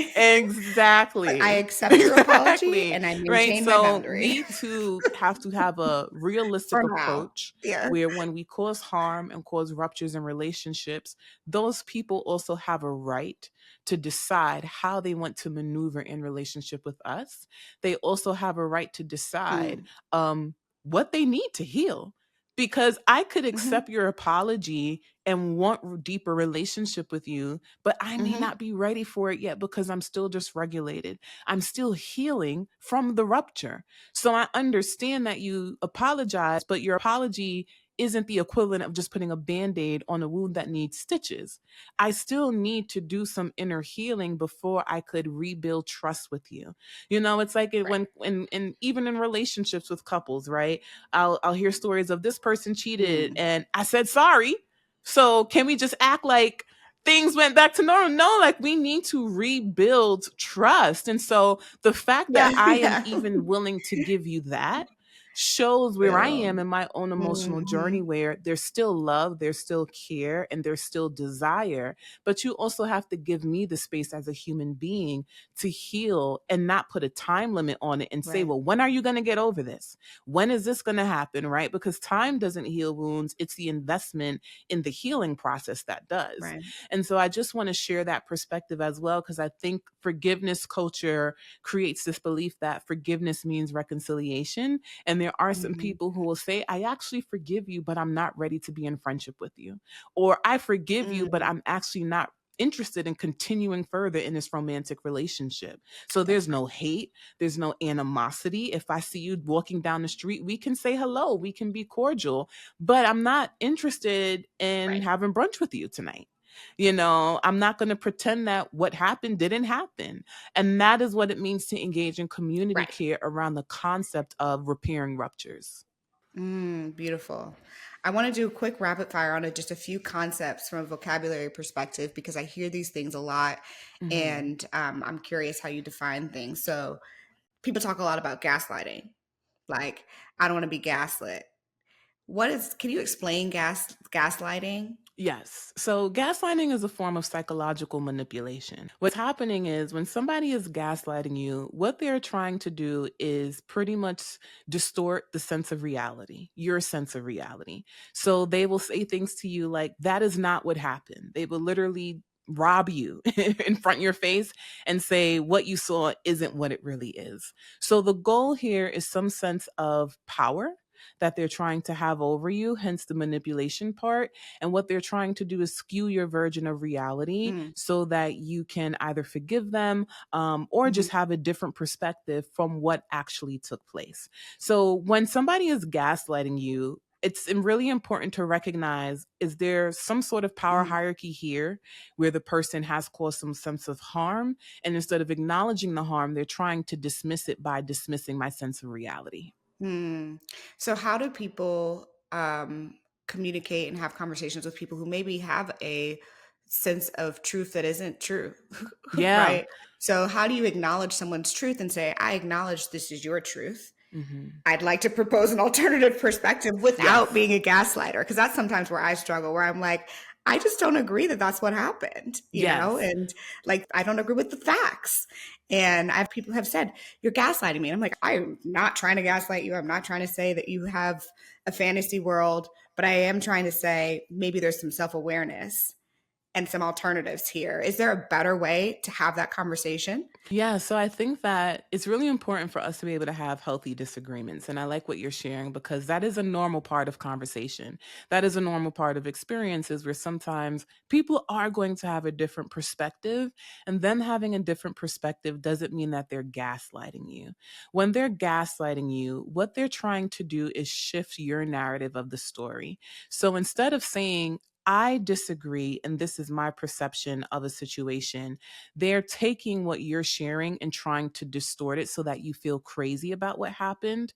I Exactly. accept your apology Exactly. and I Right. maintain my So boundary we too have to have a realistic for now. approach Yeah. where, when we cause harm and cause ruptures in relationships, those people also have a right to decide how they want to maneuver in relationship with us. They also have a right to decide Mm. what they need to heal. because I could Mhm. accept your apology and want deeper relationship with you, but I may Mhm. not be ready for it yet because I'm still dysregulated. I'm still healing from the rupture. So I understand that you apologize, but your apology isn't the equivalent of just putting a band-aid on a wound that needs stitches. I still need to do some inner healing before I could rebuild trust with you. It's like Right. when even in relationships with couples, right? I'll hear stories of this person cheated Mm. and I said sorry. So can we just act like things went back to normal? No, like we need to rebuild trust. And so the fact Yeah, that I am yeah. even willing to give you that shows where I am Boom. in my own emotional journey, Mhm. where there's still love, there's still care, and there's still desire. But you also have to give me the space as a human being to heal and not put a time limit on it and say, Right. well, when are you going to get over this? When is this going to happen? Right? Because time doesn't heal wounds, it's the investment in the healing process that does. Right. And so I just want to share that perspective as well, because I think forgiveness culture creates this belief that forgiveness means reconciliation. And there are some Mhm. people who will say, I actually forgive you, but I'm not ready to be in friendship with you. Or I forgive you, but Mm. I'm actually not interested in continuing further in this romantic relationship. So That's there's no hate, there's no animosity. If I see you walking down the street, we can say hello, we can be cordial, but I'm not interested in right. having brunch with you tonight. I'm not going to pretend that what happened didn't happen. And that is what it means to engage in community Right. care around the concept of repairing ruptures. Beautiful. I want to do a quick rapid fire on just a few concepts from a vocabulary perspective because I hear these things a lot, Mhm. and I'm curious how you define things. So people talk a lot about gaslighting. Like, I don't want to be gaslit. Can you explain gaslighting? Yes. So gaslighting is a form of psychological manipulation. What's happening is when somebody is gaslighting you, what they're trying to do is pretty much distort the sense of reality, your sense of reality. So they will say things to you like, that is not what happened. They will literally rob you in front of your face and say what you saw isn't what it really is. So the goal here is some sense of power that they're trying to have over you, hence the manipulation part. And what they're trying to do is skew your version of reality Mm, so that you can either forgive them, or mhm, just have a different perspective from what actually took place. So when somebody is gaslighting you, it's really important to recognize, is there some sort of power mhm. hierarchy here where the person has caused some sense of harm? And instead of acknowledging the harm, they're trying to dismiss it by dismissing my sense of reality. Hmm. So, how do people communicate and have conversations with people who maybe have a sense of truth that isn't true? Yeah. Right. So, how do you acknowledge someone's truth and say, I acknowledge this is your truth? Hmm. I'd like to propose an alternative perspective without Yes. being a gaslighter, because that's sometimes where I struggle, where I'm like, I just don't agree that that's what happened, Yes. and like I don't agree with the facts. And I have people have said, "You're gaslighting me." And I'm like, I'm not trying to gaslight you. I'm not trying to say that you have a fantasy world, but I am trying to say maybe there's some self awareness and some alternatives here. Is there a better way to have that conversation? Yeah, so I think that it's really important for us to be able to have healthy disagreements. And I like what you're sharing because that is a normal part of conversation. That is a normal part of experiences where sometimes people are going to have a different perspective. And them having a different perspective doesn't mean that they're gaslighting you. When they're gaslighting you, what they're trying to do is shift your narrative of the story. So instead of saying, I disagree, and this is my perception of a situation, they're taking what you're sharing and trying to distort it so that you feel crazy about what happened,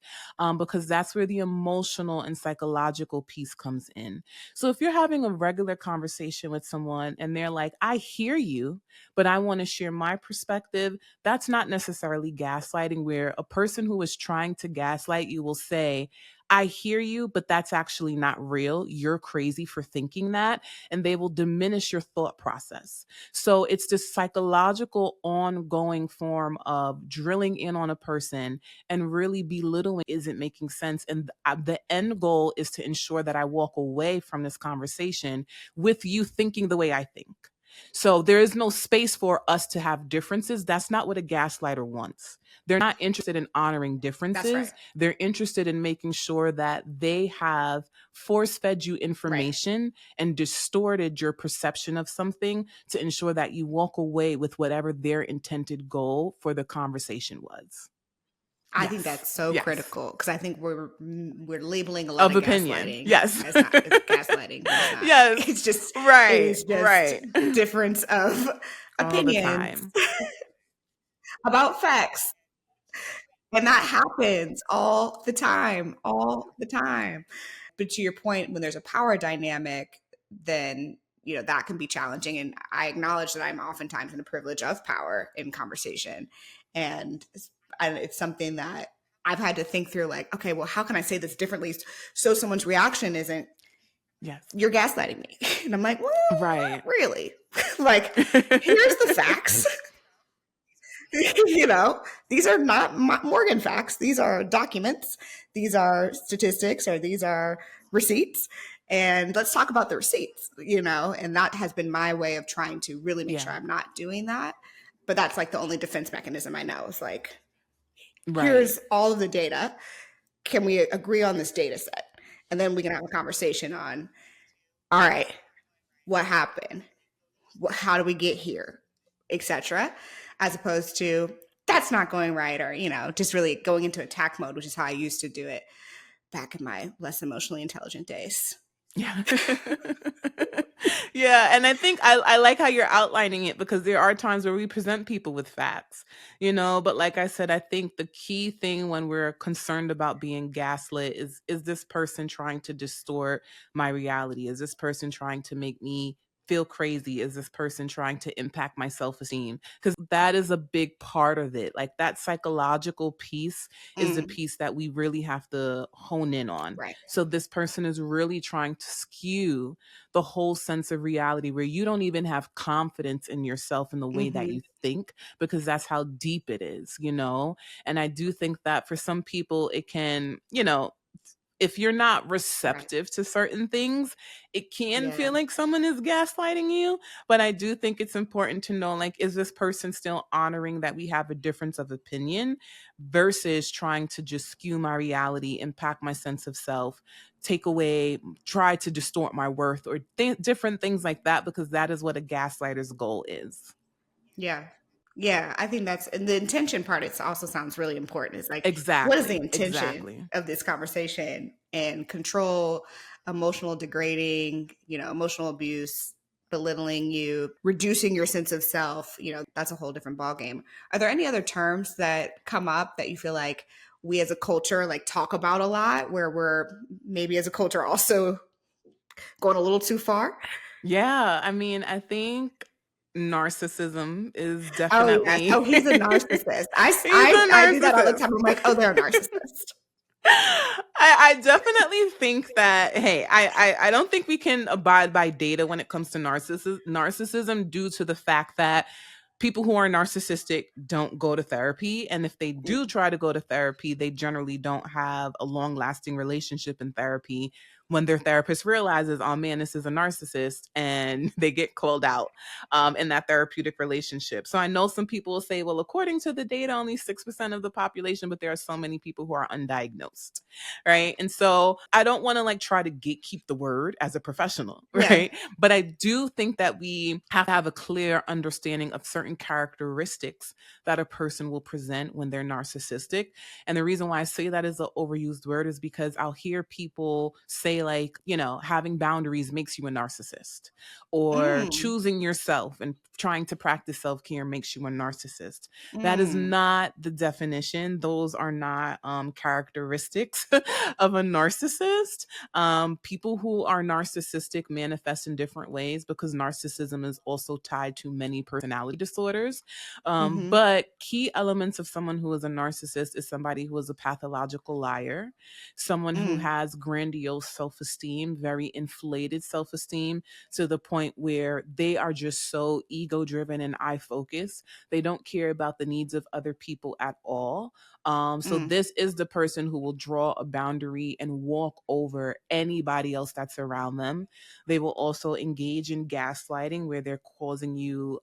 because that's where the emotional and psychological piece comes in. So if you're having a regular conversation with someone and they're like, I hear you, but I want to share my perspective, that's not necessarily gaslighting, where a person who is trying to gaslight you will say, I hear you, but that's actually not real. You're crazy for thinking that. And they will diminish your thought process. So it's this psychological ongoing form of drilling in on a person and really belittling isn't making sense. And the end goal is to ensure that I walk away from this conversation with you thinking the way I think. So there is no space for us to have differences. That's not what a gaslighter wants. They're not interested in honoring That's right. differences. They're interested in making sure that they have force fed you Right. information and distorted your perception of something to ensure that you walk away with whatever their intended goal for the conversation was. I think Yes. that's so Yes. critical because I think we're labeling a lot Of of opinion. gaslighting Yes. as not as gaslighting, but it's not. Yes. It Right. is just Right. difference of All the opinions time. about facts. And that happens all the time. But to your point, when there's a power dynamic, then that can be challenging. And I acknowledge that I'm oftentimes in the privilege of power in conversation, and it's something that I've had to think through. Like, okay, well, how can I say this differently so someone's reaction isn't Yes. "you're gaslighting me," and I'm like, well, Right. not really. Like, here's the facts. These are not Morgan facts. These are documents. These are statistics, or these are receipts. And let's talk about the receipts. And that has been my way of trying to really make sure Yeah. I'm not doing that. But that's like the only defense mechanism I know. It's like, Right. here's all of the data. Can we agree on this data set? And then we can have a conversation on, all right, what happened? How do we get here, etc., as opposed to that's not going right, or just really going into attack mode, which is how I used to do it back in my less emotionally intelligent days. Yeah. Yeah. And I think I like how you're outlining it, because there are times where we present people with facts, but like I said, I think the key thing when we're concerned about being gaslit is this person trying to distort my reality? Is this person trying to make me feel crazy? Is this person trying to impact my self-esteem? Because that is a big part of it. Like, that psychological piece is the Mm, piece that we really have to hone in on. right. So this person is really trying to skew the whole sense of reality, where you don't even have confidence in yourself in the way that Hmm. you think, because that's how deep it is. And I do think that for some people it can, if you're not Right. receptive to certain things, it can Yeah. feel like someone is gaslighting you. But I do think it's important to know, like, is this person still honoring that we have a difference of opinion versus trying to just skew my reality, impact my sense of self, take away, try to distort my worth, or different things like that, because that is what a gaslighter's goal is. Yeah. Yeah. I think that's, and the intention part, it also sounds really important. It's like, what is the Exactly. intention Exactly. of this conversation? And control, emotional degrading, emotional abuse, belittling you, reducing your sense of self, that's a whole different ballgame. Are there any other terms that come up that you feel like we as a culture like talk about a lot, where we're maybe as a culture also going a little too far? Yeah, I mean, I think narcissism is Oh, yes. definitely Oh, he's a narcissist. he's a I do that all the narcissist. time. I'm like, oh, they're a narcissist. I definitely think that, hey, I don't think we can abide by data when it comes to narcissism, due to the fact that people who are narcissistic don't go to therapy, and if they do Mm, try to go to therapy, they generally don't have a long lasting relationship in therapy, when their therapist realizes, oh man, this is a narcissist, and they get called out in that therapeutic relationship. So I know some people will say, well, according to the data, only 6% of the population, but there are so many people who are undiagnosed, right? And so I don't want to like try to gatekeep the word as a professional, yeah. right? But I do think that we have to have a clear understanding of certain characteristics that a person will present when they're narcissistic. And the reason why I say that is an overused word is because I'll hear people say, like, having boundaries makes you a narcissist, or Mm, choosing yourself and trying to practice self care makes you a narcissist. That is mm, not the definition. Those are not characteristics of a narcissist. People who are narcissistic manifest in different ways, because narcissism is also tied to many personality disorders. mhm, But key elements of someone who is a narcissist is somebody who is a pathological liar, someone who mm, has grandiose self esteem, very inflated self esteem, to the point where they are just so ego-driven and I-focused. They don't care about the needs of other people at all. So Mm. this is the person who will draw a boundary and walk over anybody else that's around them. They will also engage in gaslighting, where they're causing you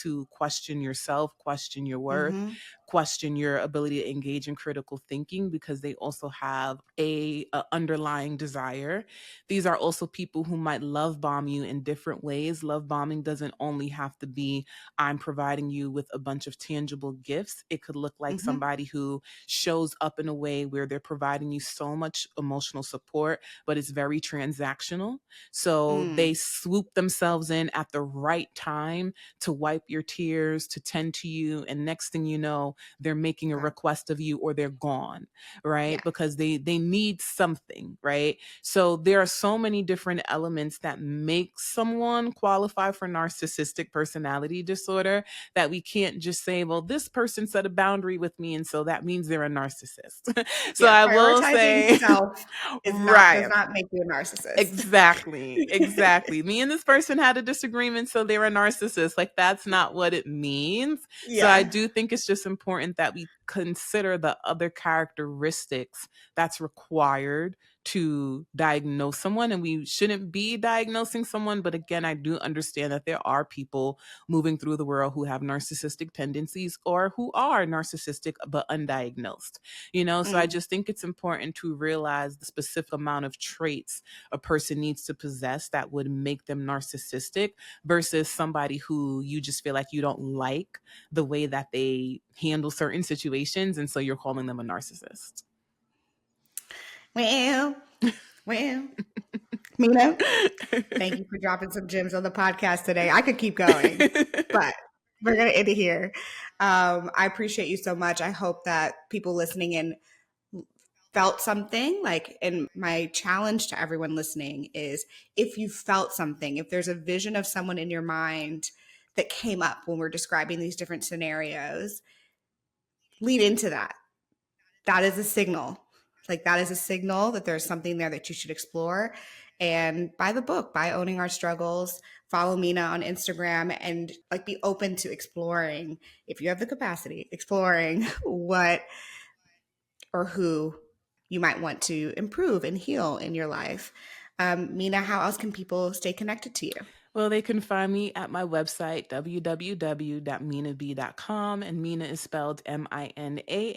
to question yourself, question your worth, Mm-hmm. question your ability to engage in critical thinking, because they also have a underlying desire. These are also people who might love bomb you in different ways. Love bombing doesn't only have to be, I'm providing you with a bunch of tangible gifts. It could look like Mm-hmm. somebody who shows up in a way where they're providing you so much emotional support, but it's very transactional. So Mm. they swoop themselves in at the right time to wipe your tears, to tend to you. And next thing you know, they're making a Okay. request of you, or they're gone, Yeah. right? Because they need something, right? So there are so many different elements that make someone qualify for narcissistic personality disorder that we can't just say, well, this person set a boundary with me, and so that means they're a narcissist. So Yeah. I will Prioritizing say, self does right. not make you a narcissist. Exactly. Exactly. Me and this person had a disagreement, so they're a narcissist. Like, that's not what it means. So I Yeah. do think it's just important that we consider the other characteristics that's required to diagnose someone. And we shouldn't be diagnosing someone. But again, I do understand that there are people moving through the world who have narcissistic tendencies, or who are narcissistic but undiagnosed. So I Mm. just think it's important to realize the specific amount of traits a person needs to possess that would make them narcissistic, versus somebody who you just feel like you don't like the way that they handle certain situations, and so you're calling them a narcissist. Well, well, Minaa, thank you for dropping some gems on the podcast today. I could keep going, but we're going to end it here. I appreciate you so much. I hope that people listening in felt something. And my challenge to everyone listening is, if you felt something, if there's a vision of someone in your mind that came up when we're describing these different scenarios, lean into that. That is a signal. That is a signal that there's something there that you should explore. And buy the book, by Owning Our Struggles. Follow Minaa on Instagram, and be open to exploring, if you have the capacity, exploring what or who you might want to improve and heal in your life. Minaa, how else can people stay connected to you? Well, they can find me at my website, www.minaab.com, and Minaa is spelled Minaab.com.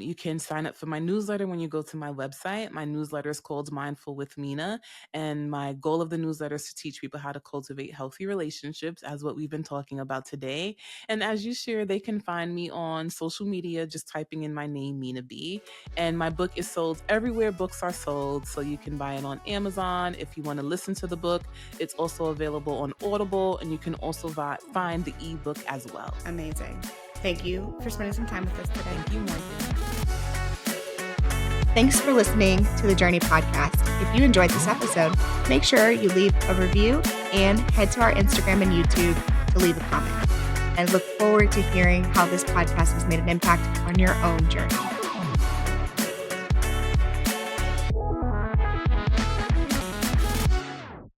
You can sign up for my newsletter when you go to my website. My newsletter is called Mindful with Minaa, and my goal of the newsletter is to teach people how to cultivate healthy relationships, as what we've been talking about today. And as you share, they can find me on social media, just typing in my name, Minaa B. And my book is sold everywhere books are sold, so you can buy it on Amazon. If you want to listen to the book, it's also available on Audible, and you can also find the ebook as well. Amazing. Thank you for spending some time with us today. Thank you, Morgan. Thanks for listening to the Journey podcast. If you enjoyed this episode, make sure you leave a review and head to our Instagram and YouTube to leave a comment. And look forward to hearing how this podcast has made an impact on your own journey.